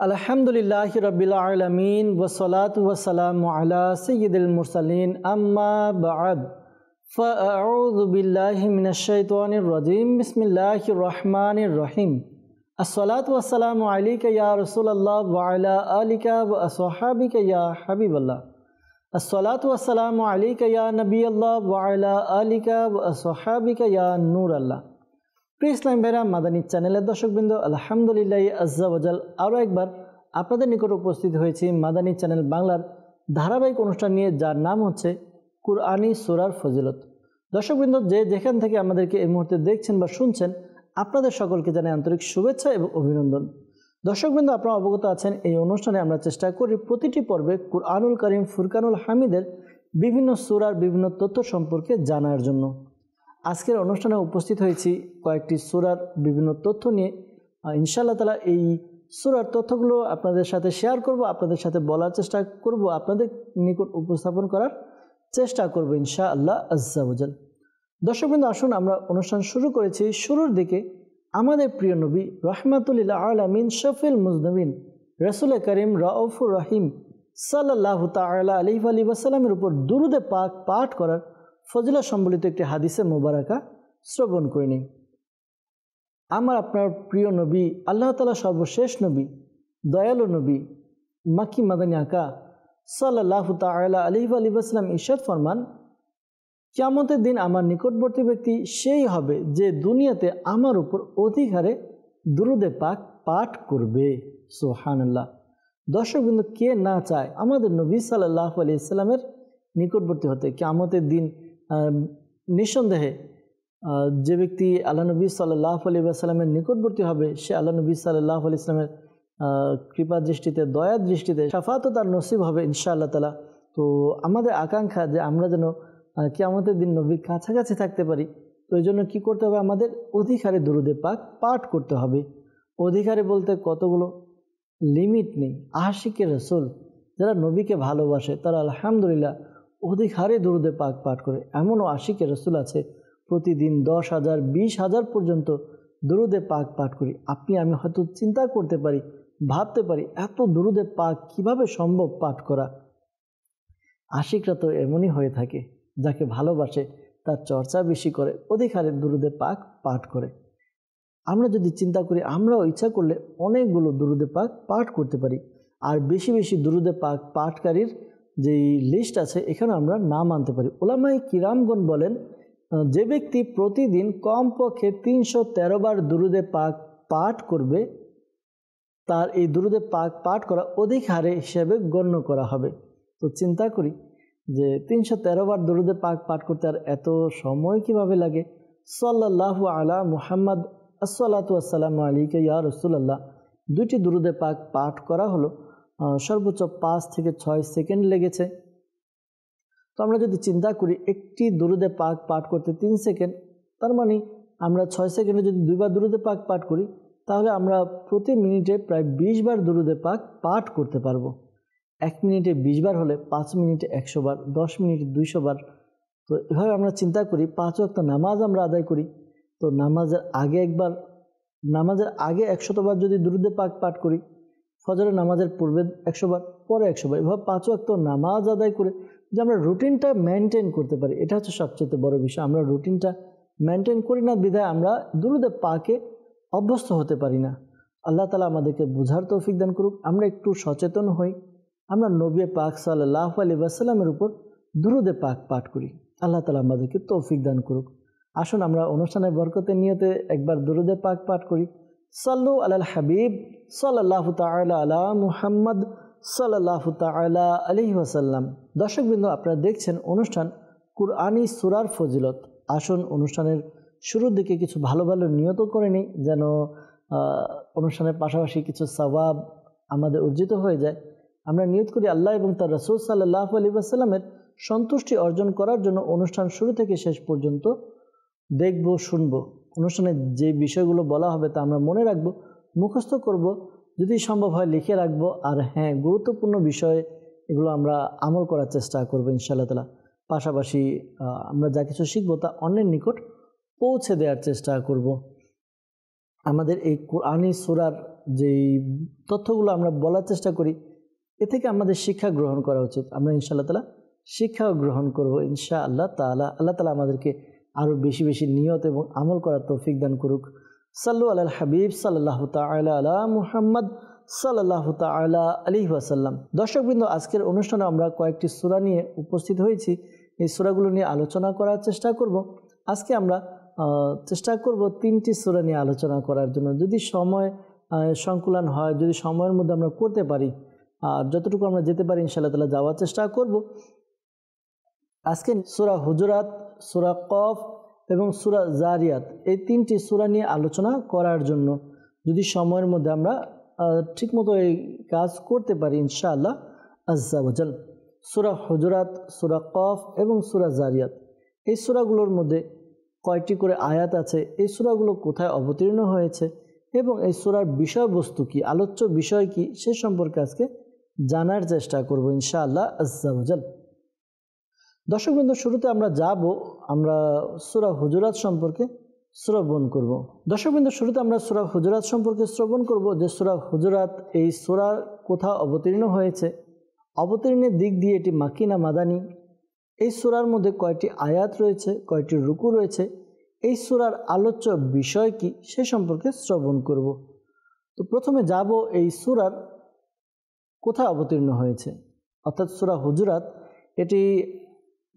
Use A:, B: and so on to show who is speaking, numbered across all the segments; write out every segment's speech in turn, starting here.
A: আলহামদুলিল্লাহি রাব্বিল আলামিন ওয়াসসালাতু ওয়াসসালামু আলা সাইয়্যিদিল মুরসালিন আম্মা বা'দ ফাআউযু বিল্লাহি মিনাশ শাইতানির রাজীম বিসমিল্লাহির রহমানির রহিম আসসালাতু ওয়াসসালামু আলাইকা ইয়া রাসূলুল্লাহ ওয়া আলা আলিকা ওয়া আসহাবিকা ইয়া হাবিবাল্লাহ আসসালাতু ওয়াসসালামু আলাইকা ইয়া নবিয়াল্লাহ ওয়া আলা আলিকা ওয়া আসহাবিকা ইয়া নূরাল্লাহ। প্রিয় ইসলাম ভাইরা, মাদানী চ্যানেলের দর্শকবৃন্দ, আলহামদুলিল্লাহ আজ্জা ওয়াজাল আরও একবার আপনাদের নিকট উপস্থিত হয়েছি মাদানী চ্যানেল বাংলার ধারাবাহিক অনুষ্ঠান নিয়ে, যার নাম হচ্ছে কুরআনী সূরার ফজিলত। দর্শকবৃন্দ, যে যেখান থেকে আমাদেরকে এই মুহূর্তে দেখছেন বা শুনছেন, আপনাদের সকলকে জানাই আন্তরিক শুভেচ্ছা এবং অভিনন্দন। দর্শকবৃন্দ, আপনারা অবগত আছেন এই অনুষ্ঠানে আমরা চেষ্টা করি প্রতিটি পর্বে কুরআনুল কারীম ফুরকানুল হামিদের বিভিন্ন সূরার বিভিন্ন তথ্য সম্পর্কে জানার জন্য। আজকের অনুষ্ঠানে উপস্থিত হয়েছি কয়েকটি সূরার বিভিন্ন তথ্য নিয়ে। ইনশাআল্লাহ তাআলা এই সূরার তথ্যগুলো আপনাদের সাথে শেয়ার করব, আপনাদের সাথে বলার চেষ্টা করব, আপনাদের নিকট উপস্থাপন করার চেষ্টা করব ইনশাআল্লাহ আজ্জা ওয়াজাল। দর্শকবৃন্দ, আসুন আমরা অনুষ্ঠান শুরু করেছি। শুরুর দিকে আমাদের প্রিয় নবী রাহমাতুল লিল আলামিন শফিউল মুজনিবিন রাসূল করিম রাউফুর রহিম সাল্লাল্লাহু তাআলা আলাইহি ওয়া সাল্লামের উপর দুরূদে পাক পাঠ করার ফজিলত সম্বলিত একটি হাদিসে মুবারাকা শ্রবণ করে নিই। আমার আপনার প্রিয় নবী, আল্লাহ তাআলা সর্বশেষ নবী, দয়ালু নবী, মাক্কি মাদানী আকা সাল্লাল্লাহু তাআলা আলাইহি ওয়া সাল্লাম ইরশাদ ফরমান, কিয়ামতের দিন আমার নিকটবর্তী ব্যক্তি সেই হবে যে দুনিয়াতে আমার উপর অধিক হারে দুরূদে পাক পাঠ করবে। সুবহানাল্লাহ। দর্শকবৃন্দ, কে না চায় আমাদের নবী সাল্লাল্লাহু আলাইহি সাল্লামের নিকটবর্তী হতে? কিয়ামতের দিন নিঃসন্দেহে যে ব্যক্তি আল্লাহ নবী সাল্লাল্লাহু আলাইহি ওয়াসাল্লামের নিকটবর্তী হবে, সে আল্লাহ নবী সাল্লাল্লাহু আলাইহি ওয়াসাল্লামের কৃপা দৃষ্টিতে, দয়া দৃষ্টিতে শাফাতও তার নসিব হবে ইনশাআল্লাহ তাআলা। তো আমাদের আকাঙ্ক্ষা যে আমরা যেন কিয়ামতের দিন নবীর কাছাকাছি থাকতে পারি। তো এই জন্য কী করতে হবে? আমাদের অধিক হারে দুরূদে পাক পাঠ করতে হবে। অধিক হারে বলতে কতগুলো লিমিট নেই। আশিকে রাসূল যারা নবীকে ভালোবাসে তারা আলহামদুলিল্লাহ অধিক হারে দুরূদে পাক পাঠ করে। এমনও আশিকে রাসূল আছে প্রতিদিন 10,000 20,000 পর্যন্ত দুরূদে পাক পাঠ করি। আপনি আমি হয়তো চিন্তা করতে পারি, ভাবতে পারি এত দুরূদে পাক কিভাবে সম্ভব পাঠ করা। আশিকরা তো এমনই হয়ে থাকে, যাকে ভালোবাসে তার চর্চা বেশি করে, অধিক হারে দুরূদে পাক পাঠ করে। আমরা যদি চিন্তা করি, আমরাও ইচ্ছা করলে অনেকগুলো দুরূদে পাক পাঠ করতে পারি। আর বেশি বেশি দুরূদে পাক পাঠকারীর যেই লিস্ট আছে এখানে আমরা নাম আনতে পারি। উলামায়ে কিরামগণ বলেন, যে ব্যক্তি প্রতিদিন কমপক্ষে 313 বার দুরূদে পাক পাঠ করবে, তার এই দুরূদে পাক পাঠ করা অধিক হারে হিসেবে গণ্য করা হবে। তো চিন্তা করি যে 313 বার দুরূদে পাক পাঠ করতে আর এত সময় কিভাবে লাগে। সাল্লাল্লাহু আলা মুহাম্মদ আসসালাতু ওয়াসসালামু আলাইকা ইয়া রাসূলুল্লাহ, দুইটি দুরূদে পাক পাঠ করা হলো সর্বোচ্চ 5 থেকে 6 সেকেন্ড লেগেছে। তো আমরা যদি চিন্তা করি একটি দুরূদে পাক পাঠ করতে 3 সেকেন্ড, তার মানে আমরা 6 সেকেন্ডে যদি 2 বার দুরূদে পাক পাঠ করি, তাহলে আমরা প্রতি মিনিটে প্রায় 20 বার দুরূদে পাক পাঠ করতে পারবো। 1 মিনিটে 20 বার হলে 5 মিনিটে 100 বার, 10 মিনিটে 200 বার। তো এভাবে আমরা চিন্তা করি 5 ওয়াক্ত নামাজ আমরা আদায় করি, তো নামাজের আগে 100 বার যদি দুরূদে পাক পাঠ করি, ফজরের নামাজের পূর্বে 100 বার, পরে 100 বার, এভাবে 5 ওয়াক্ত নামাজ আদায় করে যে আমরা রুটিনটা মেনটেন করতে পারি, এটা হচ্ছে সবচেয়ে বড় বিষয়। আমরা রুটিনটা মেনটেন করি না বিধায় আমরা দুরূদে পাকে অভ্যস্ত হতে পারি না। আল্লাহ তাআলা আমাদেরকে বুঝার তৌফিক দান করুক, আমরা একটু সচেতন হই, আমরা নবী পাক সাল্লাল্লাহু আলাইহি ওয়াসাল্লামের উপর দুরূদে পাক পাঠ করি। আল্লাহ তাআলা আমাদেরকে তৌফিক দান করুক। আসুন আমরা অনুষ্ঠানের বরকতের নিয়তে একবার দুরূদে পাক পাঠ করি। সাল্লু আলাল হাবিব সাল্লাল্লাহু তাআলা আলা মুহাম্মদ সাল্লাল্লাহু তাআলা আলাইহি ওয়াসাল্লাম। দর্শকবৃন্দ, আপনারা দেখছেন অনুষ্ঠান কুরআনী সূরার ফজিলত। আসুন অনুষ্ঠানের শুরুর দিকে কিছু ভালো ভালো নিয়ত করে নিই, যেন অনুষ্ঠানের পাশাপাশি কিছু সওয়াব আমাদের অর্জিত হয়ে যায়। আমরা নিয়ত করি আল্লাহ এবং তার রাসূল সাল্লাল্লাহু আলাইহি ওয়াসাল্লামের সন্তুষ্টি অর্জন করার জন্য অনুষ্ঠান শুরু থেকে শেষ পর্যন্ত দেখব, শুনব। অনুষ্ঠানে যে বিষয়গুলো বলা হবে তা আমরা মনে রাখব, মুখস্থ করব, যদি সম্ভব হয় লিখে রাখব। আর হ্যাঁ, গুরুত্বপূর্ণ বিষয় এগুলো আমরা আমল করার চেষ্টা করব ইনশাআল্লাহ তাআলা। পাশাপাশি আমরা যা কিছু শিখব তা অন্যের নিকট পৌঁছে দেওয়ার চেষ্টা করব। আমাদের এই কুরআনী সূরার যেই তথ্যগুলো আমরা বলার চেষ্টা করি এ থেকে আমাদের শিক্ষা গ্রহণ করা উচিত। আমরা ইনশাআল্লাহ তাআলা শিক্ষাও গ্রহণ করব ইনশাআল্লাহ তাআলা। আল্লাহ তাআলা আমাদেরকে আরও বেশি বেশি নিয়ত এবং আমল করার তৌফিক দান করুক। সাল্লু আলাল হাবিব সাল্লাল্লাহু তাআলা আলা মুহাম্মদ সাল্লাল্লাহু তাআলা আলাইহি ওয়াসাল্লাম। দর্শকবৃন্দ, আজকের অনুষ্ঠানে আমরা কয়েকটি সূরা নিয়ে উপস্থিত হয়েছি। এই সূরাগুলো নিয়ে আলোচনা করার চেষ্টা করব। আজকে আমরা চেষ্টা করব 3টি সূরা নিয়ে আলোচনা করার জন্য, যদি সময় সংকুলান হয়, যদি সময়ের মধ্যে আমরা করতে পারি, আর যতটুকু আমরা যেতে পারি ইনশাআল্লাহ তাআলা যাওয়ার চেষ্টা করব। আজকে সূরা হুজুরাত, সূরা কফ এবং সূরা জারিয়াত এই 3টি সূরা নিয়ে আলোচনা করার জন্য যদি সময়ের মধ্যে আমরা ঠিকমতো এই কাজ করতে পারি ইনশাআল্লাহ আজ্জা ওয়া জাল। সূরা হুজুরাত, সূরা কফ এবং সূরা জারিয়াত এই সূরাগুলোর মধ্যে কয়টি করে আয়াত আছে, এই সূরাগুলো কোথায় অবতীর্ণ হয়েছে এবং এই সূরার বিষয়বস্তু কি, আলোচ্য বিষয় কি, সে সম্পর্কে আজকে জানার চেষ্টা করব ইনশাআল্লাহ আজ্জা ওয়া জাল। দর্শকবৃন্দ, শুরুতে আমরা সূরা হুজুরাত সম্পর্কে শ্রবণ করব। দর্শকবৃন্দ, শুরুতে আমরা সূরা হুজুরাত সম্পর্কে শ্রবণ করব যে সূরা হুজুরাত এই সূরার কোথাও অবতীর্ণ হয়েছে, অবতীর্ণের দিক দিয়ে এটি মাক্কি না মাদানী, এই সূরার মধ্যে কয়টি আয়াত রয়েছে, কয়টি রুকু রয়েছে, এই সূরার আলোচ্য বিষয় কি সে সম্পর্কে শ্রবণ করব। তো প্রথমে যাব এই সূরার কোথায় অবতীর্ণ হয়েছে, অর্থাৎ সূরা হুজুরাত এটি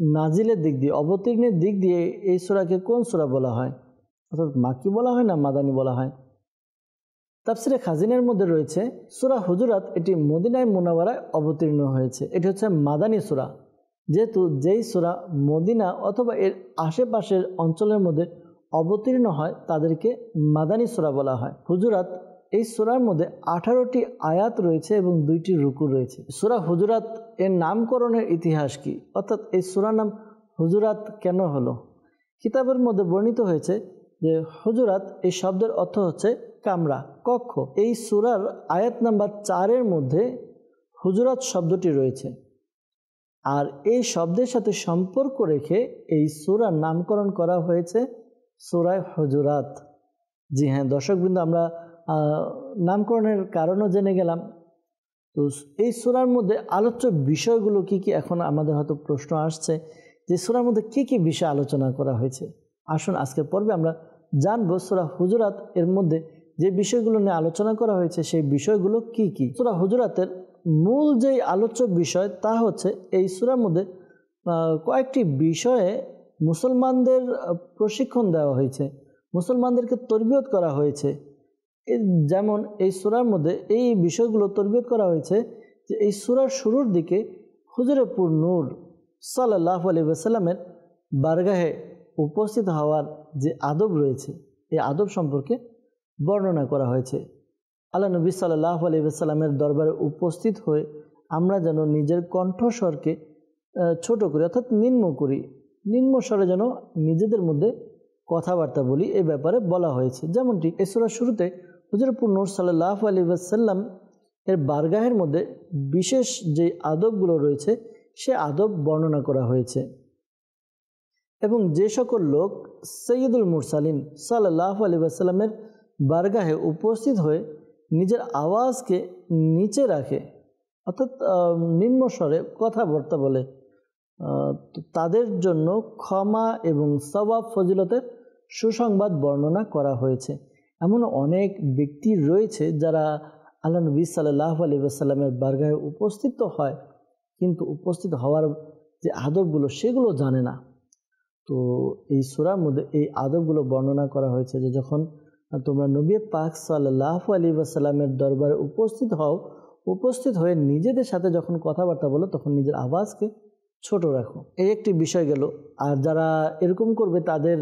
A: নাজিলের দিক দিয়ে, অবতীর্ণের দিক দিয়ে এই সূরাকে কোন সূরা বলা হয়, অর্থাৎ মাক্কি বলা হয় না মাদানী বলা হয়। তাফসিরে খাজিনের মধ্যে রয়েছে সূরা হুজুরাত এটি মদিনায় মুনাওয়ারায় অবতীর্ণ হয়েছে, এটি হচ্ছে মাদানী সূরা। যেহেতু যেই সূরা মদিনা অথবা এর আশেপাশের অঞ্চলের মধ্যে অবতীর্ণ হয় তাদেরকে মাদানী সূরা বলা হয়। হুজুরাত এই সূরার মধ্যে 18টি আয়াত রয়েছে এবং 2টি রুকু রয়েছে। সূরা হুজুরাত এর নামকরণের ইতিহাস কি, অর্থাৎ এই সূরার নাম হুজুরাত কেন হলো? কিতাবের মধ্যে বর্ণিত হয়েছে যে হুজুরাত এই শব্দের অর্থ হচ্ছে কামরা, কক্ষ। এই সূরার আয়াত নাম্বার 4-এর মধ্যে হুজুরাত শব্দটি রয়েছে, আর এই শব্দের সাথে সম্পর্ক রেখে এই সূরার নামকরণ করা হয়েছে সূরা হুজুরাত। জি হ্যাঁ দর্শকবৃন্দ, আমরা নামকরণের কারণও জেনে গেলাম। তো এই সূরার মধ্যে আলোচ্য বিষয়গুলো কি কি, এখন আমাদের হয়তো প্রশ্ন আসছে যে সূরার মধ্যে কি কি বিষয় আলোচনা করা হয়েছে। আসুন আজকের পর্বে আমরা জানবো সূরা হুজুরাত এর মধ্যে যে বিষয়গুলো নিয়ে আলোচনা করা হয়েছে সেই বিষয়গুলো কি কি। সূরা হুজুরাতের মূল যেই আলোচ্য বিষয় তা হচ্ছে এই সূরার মধ্যে কয়েকটি বিষয়ে মুসলমানদের প্রশিক্ষণ দেওয়া হয়েছে, মুসলমানদেরকে তরবিয়ত করা হয়েছে। যেমন এই সূরার মধ্যে এই বিষয়গুলো তরবিয়ত করা হয়েছে যে এই সূরার শুরুর দিকে হুজুরে পুর নূর সাল্লাল্লাহু আলাইহি ওয়াসাল্লামের বারগাহে উপস্থিত হওয়ার যে আদব রয়েছে এই আদব সম্পর্কে বর্ণনা করা হয়েছে। আল্লাহ নবী সাল্লাল্লাহু আলাইহি ওয়াসাল্লামের দরবারে উপস্থিত হয়ে আমরা যেন নিজের কণ্ঠস্বরকে ছোট করি, অর্থাৎ নিম্ন করি, নিম্ন স্বরে যেন নিজেদের মধ্যে কথাবার্তা বলি, এই ব্যাপারে বলা হয়েছে। যেমনটি এই সূরার শুরুতে হুজুরে পুর নূর সাল্লাল্লাহু আলাইহি ওয়াসাল্লাম এর বারগাহের মধ্যে বিশেষ যে আদবগুলো রয়েছে সে আদব বর্ণনা করা হয়েছে এবং যে সকল লোক সৈয়দুল মুরসালিন সাল্লাল্লাহু আলাইহি ওয়াসাল্লামের বারগাহে উপস্থিত হয়ে নিজের আওয়াজকে নিচে রাখে, অর্থাৎ নিম্ন স্বরে কথাবার্তা বলে, তাদের জন্য ক্ষমা এবং সওয়াব ফজিলতের সুসংবাদ বর্ণনা করা হয়েছে। এমন অনেক ব্যক্তি রয়েছে যারা আল্লাহ নবী সাল্লাল্লাহু আলাইহি ওয়াসাল্লামের বারগাহে উপস্থিত হয় কিন্তু উপস্থিত হওয়ার যে আদবগুলো সেগুলো জানে না। তো এই সূরার মধ্যে এই আদবগুলো বর্ণনা করা হয়েছে যে যখন তোমরা নবী পাক সাল্লাল্লাহু আলাইহি ওয়াসাল্লামের দরবারে উপস্থিত হও, উপস্থিত হয়ে নিজেদের সাথে যখন কথাবার্তা বলো তখন নিজের আওয়াজকে ছোট রাখো, এই একটি বিষয় গেল। আর যারা এরকম করবে তাদের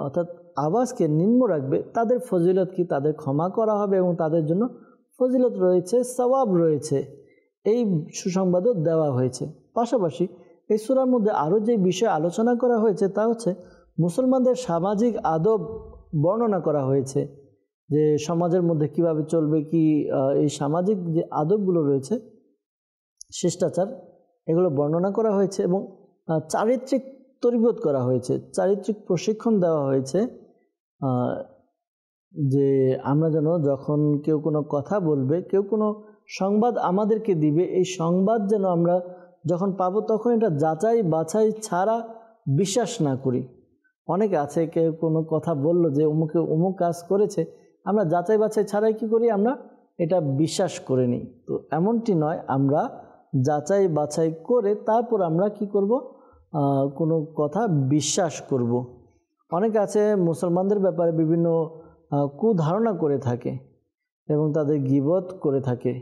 A: অর্থাৎ আওয়াজকে নিম্ন রাখবে তাদের ফজিলত কি, তাদের ক্ষমা করা হবে এবং তাদের জন্য ফজিলত রয়েছে, সওয়াব রয়েছে, এই সুসংবাদও দেওয়া হয়েছে। পাশাপাশি এই সূরার মধ্যে আরও যে বিষয় আলোচনা করা হয়েছে তা হচ্ছে মুসলমানদের সামাজিক আদব বর্ণনা করা হয়েছে, যে সমাজের মধ্যে কিভাবে চলবে, কি এই সামাজিক যে আদবগুলো রয়েছে, শিষ্টাচার, এগুলো বর্ণনা করা হয়েছে এবং চারিত্রিক তরবিয়ত করা হয়েছে, চারিত্রিক প্রশিক্ষণ দেওয়া হয়েছে যে আমরা যেন যখন কেউ কোনো কথা বলবে, কেউ কোনো সংবাদ আমাদেরকে দিবে, এই সংবাদ যেন আমরা যখন পাবো তখন এটা যাচাই বাছাই ছাড়া বিশ্বাস না করি। অনেকে আছে কেউ কোনো কথা বলল যে অমুকে অমুক কাজ করেছে, আমরা যাচাই বাছাই ছাড়াই কি করি, আমরা এটা বিশ্বাস করে নিই। তো এমনটি নয়, আমরা যাচাই বাছাই করে তারপর আমরা কি করব, কোনো কথা বিশ্বাস করব। অনেকে আছে মুসলমানদের ব্যাপারে বিভিন্ন কুধারণা করে থাকে এবং তাদের গীবত করে থাকে।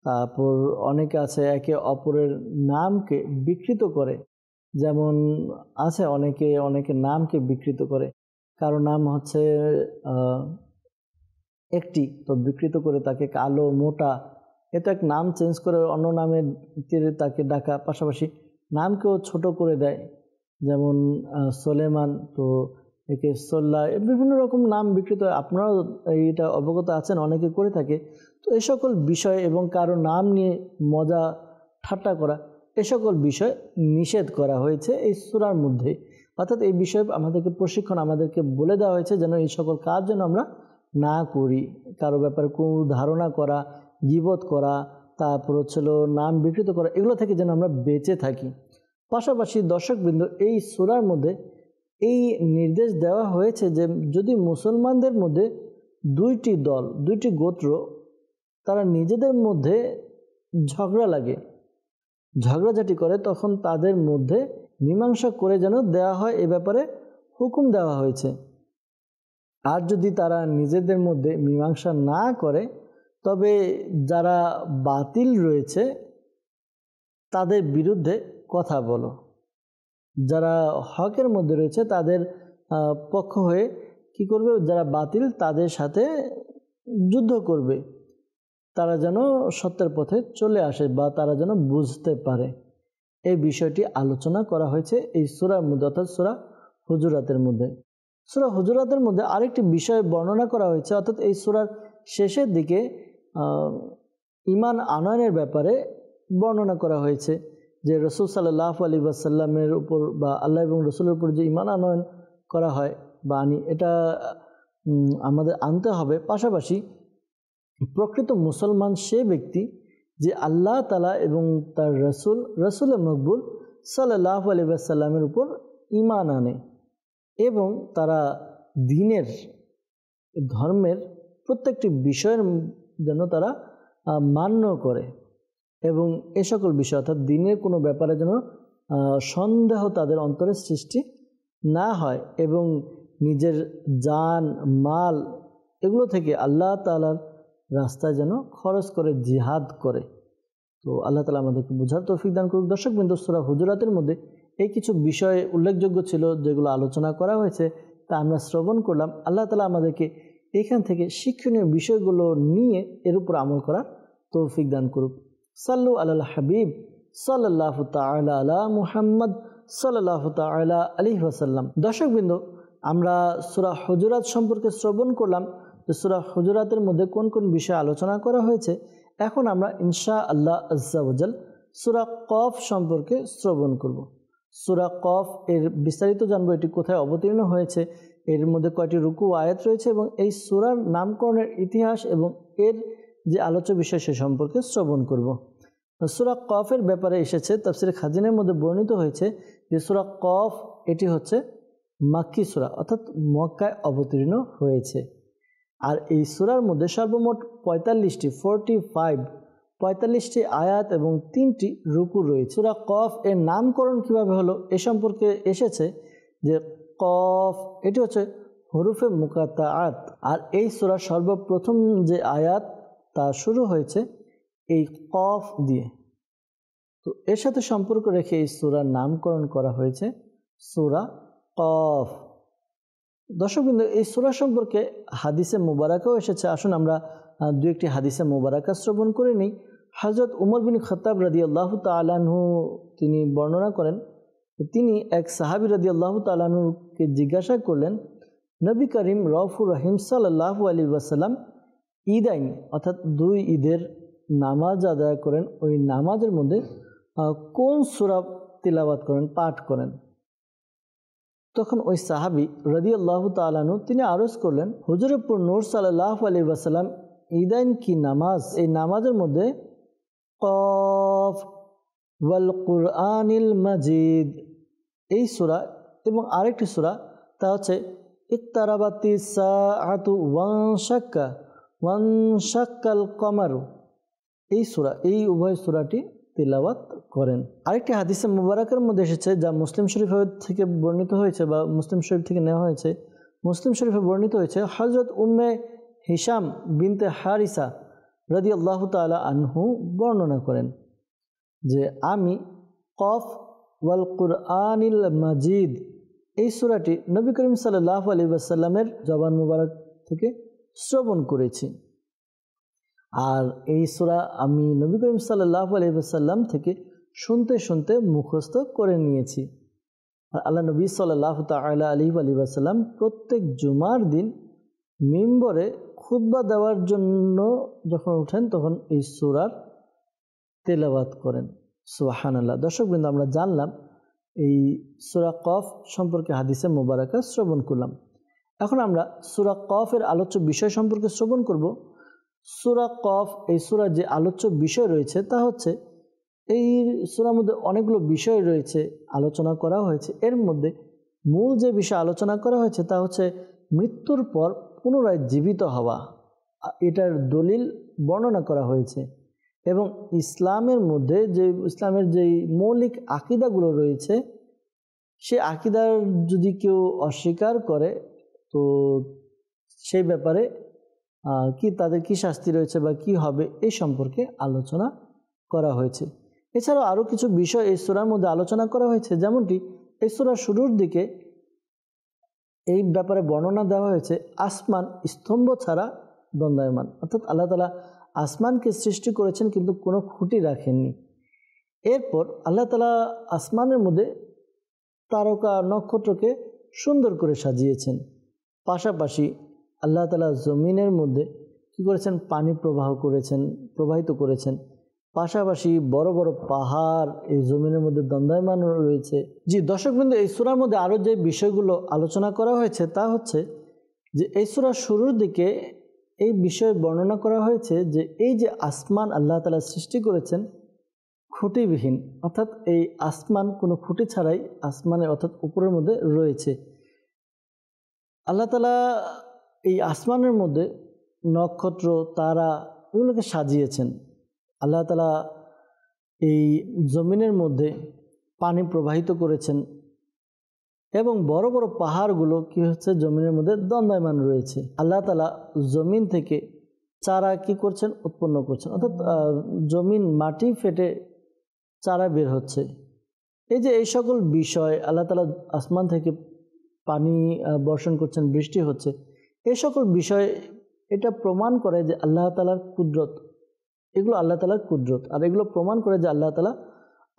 A: তারপর অনেকে আছে একে অপরের নামকে বিকৃত করে, যেমন আছে অনেকে নামকে বিকৃত করে। কারো নাম হচ্ছে একটি, তো বিকৃত করে তাকে কালো মোটা, এটা এক নাম চেঞ্জ করে অন্য নামে তাকে ডাকা, পাশাপাশি নামকেও ছোট করে দেয়। যেমন সোলেমান, তো একে সোল্লা, বিভিন্ন রকম নাম বিকৃত, আপনারাও এইটা অবগত আছেন, অনেকে করে থাকে। তো এই সকল বিষয় এবং কারো নাম নিয়ে মজা ঠাট্টা করা, এ সকল বিষয় নিষেধ করা হয়েছে এই সূরার মধ্যে। অর্থাৎ এই বিষয়ে আমাদেরকে প্রশিক্ষণ, আমাদেরকে বলে দেওয়া হয়েছে যেন এই সকল কাজ যেন আমরা না করি। কারো ব্যাপারে কোনো ধারণা করা, গীবত করা, তারপর হচ্ছিল নাম বিকৃত করা, এগুলো থেকে যেন আমরা বেঁচে থাকি। পাশাপাশি দর্শকবৃন্দ, এই সূরার মধ্যে এই নির্দেশ দেওয়া হয়েছে যে যদি মুসলমানদের মধ্যে দুইটি দল, দুইটি গোত্র, তারা নিজেদের মধ্যে ঝগড়া লাগে, ঝগড়াঝাটি করে, তখন তাদের মধ্যে মীমাংসা করে যেন দেওয়া হয়, এ ব্যাপারে হুকুম দেওয়া হয়েছে। আর যদি তারা নিজেদের মধ্যে মীমাংসা না করে, তবে যারা বাতিল রয়েছে তাদের বিরুদ্ধে কথা বলো, যারা হকের মধ্যে রয়েছে তাদের পক্ষ হয়ে কি করবে, যারা বাতিল তাদের সাথে যুদ্ধ করবে, তারা যেন সত্যের পথে চলে আসে বা তারা যেন বুঝতে পারে। এই বিষয়টি আলোচনা করা হয়েছে এই সূরার মধ্যে, অর্থাৎ সূরা হুজুরাতের মধ্যে। সূরা হুজুরাতের মধ্যে আরেকটি বিষয় বর্ণনা করা হয়েছে, অর্থাৎ এই সূরার শেষের দিকে ঈমান আনয়নের ব্যাপারে বর্ণনা করা হয়েছে যে রাসূল সাল্লাল্লাহু আলাইহি ওয়াসাল্লামের উপর বা আল্লাহ এবং রাসূলের উপর যে ঈমান আনয়ন করা হয় বা এটা আমাদের আনতে হবে। পাশাপাশি প্রকৃত মুসলমান সে ব্যক্তি যে আল্লাহ তাআলা এবং তার রাসূলে মকবুল সাল্লাল্লাহু আলাইহি ওয়াসাল্লামের উপর ঈমান আনে এবং তারা দ্বীনের, ধর্মের প্রত্যেকটি বিষয়ের যেন তারা মান্য করে এবং এ সকল বিষয়, অর্থাৎ দ্বীনের কোনো ব্যাপারে যেন সন্দেহ তাদের অন্তরে সৃষ্টি না হয় এবং নিজের জান মাল এগুলো থেকে আল্লাহ তাআলার রাস্তায় যেন খরচ করে জিহাদ করে। তো আল্লাহ তাআলা আমাদেরকে বোঝার তৌফিক দান করুক। দর্শকবৃন্দ, সূরা হুজুরাতের মধ্যে এই কিছু বিষয় উল্লেখযোগ্য ছিল যেগুলো আলোচনা করা হয়েছে, তা আমরা শ্রবণ করলাম। আল্লাহ তাআলা আমাদেরকে এখান থেকে শিক্ষণীয় বিষয়গুলো নিয়ে এর উপর আমল করার তৌফিক দান করুক। সাল্লু আলাল হাবিব সাল্লাল্লাহু তাআলা আলা মুহাম্মদ সাল্লাল্লাহু তাআলা আলাইহি ওয়াসাল্লাম। দর্শকবৃন্দ, আমরা সূরা হুজুরাত সম্পর্কে শ্রবণ করলাম যে সূরা হুজুরাতের মধ্যে কোন কোন বিষয় আলোচনা করা হয়েছে। এখন আমরা ইনশাআল্লাহ আজ্জা ওয়া জাল সূরা কফ সম্পর্কে শ্রবণ করব। সূরা কফ এর বিস্তারিত জানবো, এটি কোথায় অবতীর্ণ হয়েছে, এর মধ্যে কয়টি রুকু আয়াত রয়েছে এবং এই সূরার নামকরণের ইতিহাস এবং এর যে আলোচ্য বিষয় সে সম্পর্কে শ্রবণ করব। সূরা কফের ব্যাপারে এসেছে, তাফসীর খাজিনের মধ্যে বর্ণিত হয়েছে যে সূরা কফ এটি হচ্ছে মাক্কি সূরা, অর্থাৎ মক্কায় অবতীর্ণ হয়েছে। আর এই সূরার মধ্যে সর্বমোট 45টি আয়াত এবং 3টি রুকু রয়েছে। সূরা কফ এর নামকরণ কিভাবে হলো এ সম্পর্কে এসেছে যে কফ এটি হচ্ছে হরুফে মুকাত্তাআত, আর এই সূরার সর্বপ্রথম যে আয়াত তা শুরু হয়েছে এই কফ দিয়ে। তো এর সাথে সম্পর্ক রেখে এই সূরার নামকরণ করা হয়েছে সূরা কফ। দর্শকবৃন্দ, এই সূরা সম্পর্কে হাদিসে মুবারাকাও এসেছে। আসুন আমরা দু একটি হাদিসে মুবারাকা শ্রবণ করে নিই। হযরত উমর বিন খাত্তাব রাদিয়াল্লাহু তাআলা আনহু তিনি বর্ণনা করেন, তিনি এক সাহাবী রাদিয়াল্লাহু তাআলা আনহুকে জিজ্ঞাসা করলেন, নবী করিম রউফুর রহিম সাল্লাল্লাহু আলাইহি ওয়াসাল্লাম ঈদাইন, অর্থাৎ 2 ঈদের নামাজ আদায় করেন, ওই নামাজের মধ্যে কোন সূরা তিলাওয়াত করেন, পাঠ করেন? তখন ওই সাহাবী রাদিয়াল্লাহু তাআলা আনহু তিনি আরজ করলেন, হুজুরপুর নূর সাল্লাল্লাহু আলাইহি ওয়াসাল্লাম ঈদাইন কি নামাজ, এই নামাজের মধ্যে কফ ওয়াল কুরআনিল মাজিদ এই সূরা এবং আরেকটি সূরা তা হচ্ছে ইকতারাবাতিস সাআতু ওয়ানশাক্কাল কমারু, এই সূরা, এই উভয় সূরাটি তিলাওয়াত করেন। আরেকটি হাদিসে মুবারাকের মধ্যে এসেছে যা মুসলিম শরীফ থেকে বর্ণিত হয়েছে বা মুসলিম শরীফ থেকে নেওয়া হয়েছে। মুসলিম শরীফে বর্ণিত হয়েছে হযরত উম্মে হিশাম বিনতে হারিসা রাদিয়াল্লাহু তাআলা আনহু বর্ণনা করেন যে আমি কফ ওয়াল কুরআনিল মাজিদ এই সূরাটি নবী করিম সাল্লাল্লাহু আলাইহি ওয়াসাল্লামের জবান মুবারক থেকে শ্রবণ করেছি। আর এই সূরা আমি নবী করিম সাল্লাল্লাহু আলাইহি ওয়াসাল্লাম থেকে শুনতে শুনতে মুখস্থ করে নিয়েছি। আর আল্লাহ নবী সাল্লাল্লাহু তাআলা আলাইহি ওয়াসাল্লাম প্রত্যেক জুমার দিন মিম্বরে খুতবা দেওয়ার জন্য যখন ওঠেন তখন এই সূরার তেলাওয়াত করেন। সুবহানাল্লাহ। দর্শকবৃন্দ, আমরা জানলাম এই সূরা কফ সম্পর্কে হাদিসে মুবারাকা শ্রবণ করলাম। এখন আমরা সূরা কফের আলোচ্য বিষয় সম্পর্কে শ্রবণ করব। সূরা কফ এই সূরার যে আলোচ্য বিষয় রয়েছে তা হচ্ছে, এই সূরার মধ্যে অনেকগুলো বিষয় রয়েছে, আলোচনা করা হয়েছে। এর মধ্যে মূল যে বিষয় আলোচনা করা হয়েছে তা হচ্ছে মৃত্যুর পর পুনরায় জীবিত হওয়া, এটার দলিল বর্ণনা করা হয়েছে। এবং ইসলামের মধ্যে যে ইসলামের যেই মৌলিক আকীদাগুলো রয়েছে সে আকীদার যদি কেউ অস্বীকার করে তো সেই ব্যাপারে কি তাদের কি শাস্তি রয়েছে বা কি হবে এই সম্পর্কে আলোচনা করা হয়েছে। এছাড়াও আরও কিছু বিষয় এই সূরার মধ্যে আলোচনা করা হয়েছে, যেমনটি এই সূরার শুরুর দিকে এই ব্যাপারে বর্ণনা দেওয়া হয়েছে আসমান স্তম্ভ ছাড়া দণ্ডায়মান, অর্থাৎ আল্লাহ তাআলা আসমানকে সৃষ্টি করেছেন কিন্তু কোনো খুঁটি রাখেননি। এরপর আল্লাহ তাআলা আসমানের মধ্যে তারকা নক্ষত্রকে সুন্দর করে সাজিয়েছেন। পাশাপাশি আল্লাহ তাআলা জমিনের মধ্যে কি করেছেন, পানি প্রবাহিত করেছেন। পাশাপাশি বড় বড় পাহাড় এই জমিনের মধ্যে দণ্ডায়মান রয়েছে। জি দর্শকবৃন্দ, এই সূরার মধ্যে আরও যে বিষয়গুলো আলোচনা করা হয়েছে তা হচ্ছে যে এই সূরার শুরুর দিকে এই বিষয়ে বর্ণনা করা হয়েছে যে এই যে আসমান আল্লাহ তাআলা সৃষ্টি করেছেন খুঁটিবিহীন, অর্থাৎ এই আসমান কোনো খুঁটি ছাড়াই আসমানের অর্থাৎ উপরের মধ্যে রয়েছে। আল্লাহ তাআলা এই আসমানের মধ্যে নক্ষত্র তারা এগুলোকে সাজিয়েছেন। আল্লাহ তাআলা এই জমিনের মধ্যে পানি প্রবাহিত করেছেন এবং বড় বড় পাহাড়গুলো কি হচ্ছে জমিনের মধ্যে দণ্ডায়মান রয়েছে। আল্লাহ তাআলা জমিন থেকে চারা কি করছেন, উৎপন্ন করছেন, অর্থাৎ জমিন মাটি ফেটে চারা বের হচ্ছে। এই যে এই সকল বিষয় আল্লাহ তাআলা আসমান থেকে পানি বর্ষণ করছেন, বৃষ্টি হচ্ছে, এই সকল বিষয় এটা প্রমাণ করে যে আল্লাহ তাআলার কুদরত, এগুলো আল্লাহ তাআলার কুদরত, আর এগুলো প্রমাণ করে যে আল্লাহ তাআলা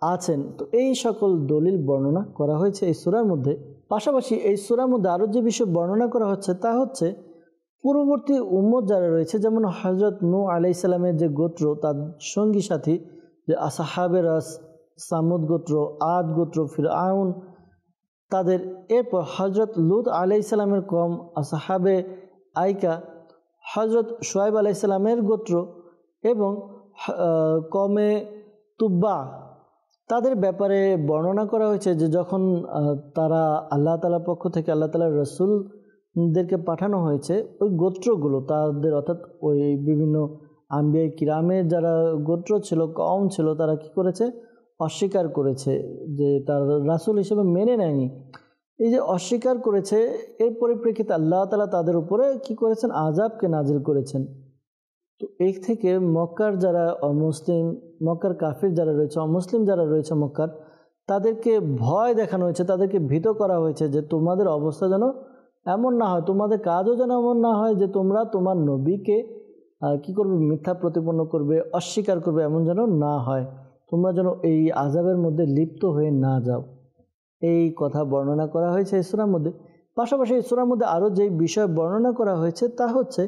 A: আছেন। তো এই সকল দলিল বর্ণনা করা হয়েছে এই সূরার মধ্যে। পাশাপাশি এই সূরার মধ্যে আরও যে বিষয় বর্ণনা করা হচ্ছে তা হচ্ছে পূর্ববর্তী উম্মত যারা রয়েছে, যেমন হযরত নূহ আলাইহিস সালামের যে গোত্র, তার সঙ্গী সাথী যে আসহাবে রাস, সামুদ গোত্র, আদ গোত্র, ফিরআউন তাদের, এরপর হযরত লূত আলাইহিস সালামের কওম আসহাবে আইকা, হযরত শুআয়ব আলাইহিস সালামের গোত্র এবং কওমে তুব্বা, তাদের ব্যাপারে বর্ণনা করা হয়েছে যে যখন তারা আল্লাহ তাআলার পক্ষ থেকে আল্লাহ তাআলার রাসূলদেরকে পাঠানো হয়েছে, ওই গোত্রগুলো তাদের অর্থাৎ ওই বিভিন্ন আম্বিয়া কিরামের যারা গোত্র ছিল, কওম ছিল, তারা কি করেছে, অস্বীকার করেছে, যে তার রাসূল হিসেবে মেনে নেয়নি। এই যে অস্বীকার করেছে, এর পরিপ্রেক্ষিতে আল্লাহ তাআলা তাদের উপরে কি করেছেন, আযাবকে নাজিল করেছেন। তো এই থেকে মক্কার যারা অমুসলিম, মক্কার কাফির যারা রয়েছে, অমুসলিম যারা রয়েছে মক্কার, তাদেরকে ভয় দেখানো হয়েছে, তাদেরকে ভীত করা হয়েছে যে তোমাদের অবস্থা যেন এমন না হয়, তোমাদের কাজও যেন এমন না হয় যে তোমরা তোমার নবীকে কি করবে, মিথ্যা প্রতিপন্ন করবে, অস্বীকার করবে, এমন যেন না হয়, তোমরা যেন এই আযাবের মধ্যে লিপ্ত হয়ে না যাও। এই কথা বর্ণনা করা হয়েছে এই সূরার মধ্যে। পাশাপাশি এই সূরার মধ্যে আরও যেই বিষয় বর্ণনা করা হয়েছে তা হচ্ছে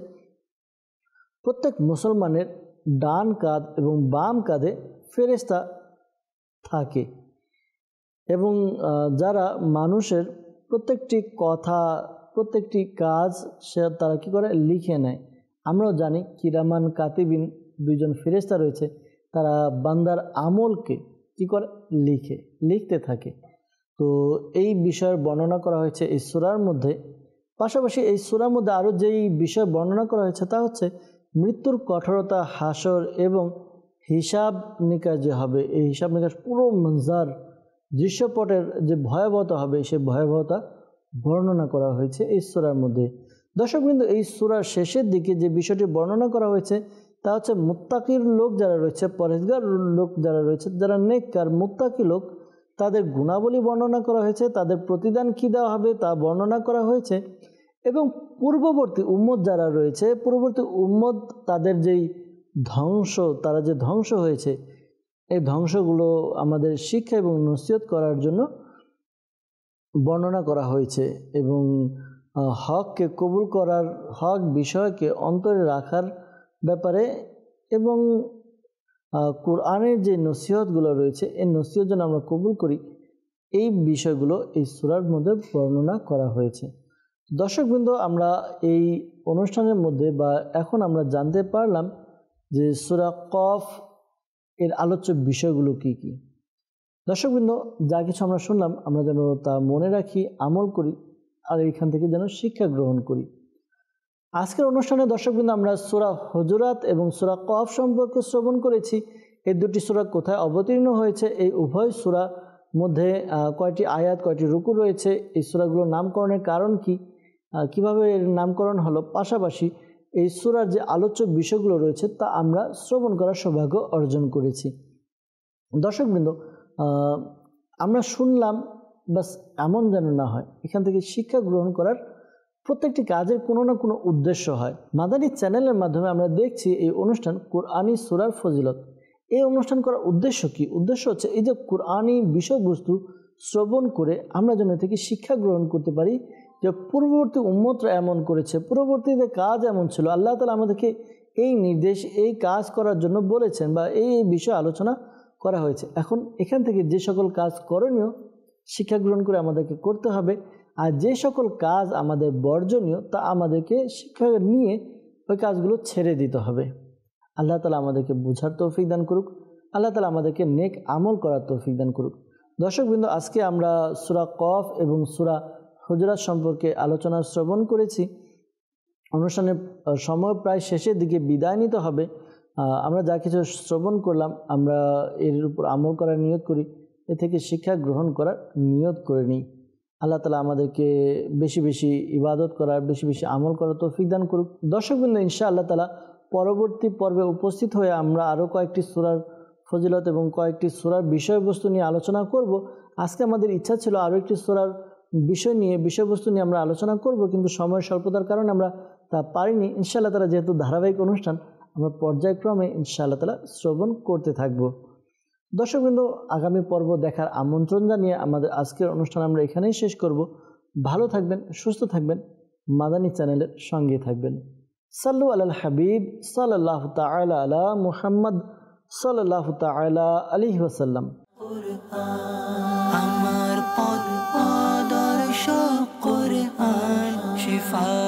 A: প্রত্যেক মুসলমানের ডান কাঁধ এবং বাম কাঁধে ফেরেশতা থাকে এবং যারা মানুষের প্রত্যেকটি কথা, প্রত্যেকটি কাজ তারা কি করে, লিখে নেয়। আমরাও জানি কিরামান কাতিবিন, দুইজন ফেরেশতা রয়েছে, তারা বান্দার আমলকে কি করে, লিখতে থাকে। তো এই বিষয়ের বর্ণনা করা হয়েছে এই সূরার মধ্যে। পাশাপাশি এই সূরার মধ্যে আরও যেই বিষয় বর্ণনা করা হয়েছে তা হচ্ছে মৃত্যুর কঠোরতা, হাসর এবং হিসাব নিকাশ যে হবে, এই হিসাব নিকাশ পুরো মঞ্জার দৃশ্যপটের যে ভয়াবহতা হবে, সেই ভয়াবহতা বর্ণনা করা হয়েছে এই সূরার মধ্যে। দর্শকবৃন্দ, এই সূরার শেষের দিকে যে বিষয়টি বর্ণনা করা হয়েছে তা হচ্ছে মুত্তাকির লোক যারা রয়েছে, পরহেজগার লোক যারা রয়েছে, যারা নেককার মুত্তাকি লোক, তাদের গুণাবলী বর্ণনা করা হয়েছে, তাদের প্রতিদান কী দেওয়া হবে তা বর্ণনা করা হয়েছে। এবং পূর্ববর্তী উম্মত যারা রয়েছে, পূর্ববর্তী উম্মত তাদের যেই ধ্বংস, তারা যে ধ্বংস হয়েছে, এই ধ্বংসগুলো আমাদের শিক্ষা এবং নসিহত করার জন্য বর্ণনা করা হয়েছে। এবং হককে কবুল করার, হক বিষয়কে অন্তরে রাখার ব্যাপারে এবং কোরআনের যে নসিহতগুলো রয়েছে, এই নসিহত যেন আমরা কবুল করি, এই বিষয়গুলো এই সূরার মধ্যে বর্ণনা করা হয়েছে। দর্শকবৃন্দ, আমরা এই অনুষ্ঠানের মধ্যে বা এখন আমরা জানতে পারলাম যে সূরা কফ এর আলোচ্য বিষয়গুলো কি কি। দর্শকবৃন্দ, যা কিছু আমরা শুনলাম আমরা যেন তা মনে রাখি, আমল করি, আর এইখান থেকে যেন শিক্ষা গ্রহণ করি। আজকের অনুষ্ঠানে দর্শকবৃন্দ আমরা সূরা হুজুরাত এবং সূরা কফ সম্পর্কে শ্রবণ করেছি। এই দুটি সূরা কোথায় অবতীর্ণ হয়েছে, এই উভয় সূরা মধ্যে কয়টি আয়াত, কয়টি রুকু রয়েছে, এই সূরাগুলোর নামকরণের কারণ কি, কিভাবে এর নামকরণ হলো, পাশাপাশি এই সূরার যে আলোচ্য বিষয়গুলো রয়েছে তা আমরা শ্রবণ করার সৌভাগ্য অর্জন করেছি। দর্শকবৃন্দ, আমরা শুনলাম বাস এমন যেন না হয়, এখান থেকে শিক্ষা গ্রহণ করার প্রত্যেকটি কাজের কোনো না কোনো উদ্দেশ্য হয়। মাদানী চ্যানেলের মাধ্যমে আমরা দেখছি এই অনুষ্ঠান কোরআনী সূরার ফজিলত। এই অনুষ্ঠান করার উদ্দেশ্য কি? উদ্দেশ্য হচ্ছে এই যে কোরআনী বিষয়বস্তু শ্রবণ করে আমরা যেন থেকে শিক্ষা গ্রহণ করতে পারি যে পূর্ববর্তী উম্মতরা এমন করেছে, পূর্ববর্তীতে কাজ এমন ছিল, আল্লাহ তাআলা আমাদেরকে এই নির্দেশ, এই কাজ করার জন্য বলেছেন বা এই বিষয়ে আলোচনা করা হয়েছে। এখন এখান থেকে যে সকল কাজ করণীয় শিক্ষা গ্রহণ করে আমাদেরকে করতে হবে, আর যে সকল কাজ আমাদের বর্জনীয় তা আমাদেরকে শিক্ষা নিয়ে ওই কাজগুলো ছেড়ে দিতে হবে। আল্লাহ তাআলা আমাদেরকে বুঝার তৌফিক দান করুক, আল্লাহ তাআলা আমাদেরকে নেক আমল করার তৌফিক দান করুক। দর্শকবৃন্দ, আজকে আমরা সূরা কফ এবং সূরা হুজুরাত সম্পর্কে আলোচনা শ্রবণ করেছি। অনুষ্ঠানের সময় প্রায় শেষের দিকে বিদায় নিতে হবে। আমরা যা কিছু শ্রবণ করলাম আমরা এর উপর আমল করার নিয়ত করি, এ থেকে শিক্ষা গ্রহণ করার নিয়ত করে নিই। আল্লাহ তাআলা আমাদেরকে বেশি বেশি ইবাদত করার, বেশি বেশি আমল করার তৌফিক দান করুক। দর্শকবৃন্দ, ইনশাআল্লাহ তাআলা পরবর্তী পর্বে উপস্থিত হয়ে আমরা আরও কয়েকটি সূরার ফজিলত এবং কয়েকটি সূরার বিষয়বস্তু নিয়ে আলোচনা করব। আজকে আমাদের ইচ্ছা ছিল আরও একটি সূরার বিষয়বস্তু নিয়ে আমরা আলোচনা করব, কিন্তু সময়ের স্বল্পতার কারণে আমরা তা পারিনি। ইনশাআল্লাহ তাআলা যেহেতু ধারাবাহিক অনুষ্ঠান, আমরা পর্যায়ক্রমে ইনশাআল্লাহ তাআলা শ্রবণ করতে থাকব। দর্শকবৃন্দ, আগামী পর্ব দেখার আমন্ত্রণ জানিয়ে আমাদের আজকের অনুষ্ঠান আমরা এখানেই শেষ করব। ভালো থাকবেন, সুস্থ থাকবেন, মাদানী চ্যানেলের সঙ্গে থাকবেন। সাল্লু আলাল হাবিব সাল্লাল্লাহু তাআলা আলা মুহাম্মদ সাল্লাল্লাহু তাআলা আলাইহি ওয়াসাল্লাম। আমার পথ আদর্শ কোরআন শিফা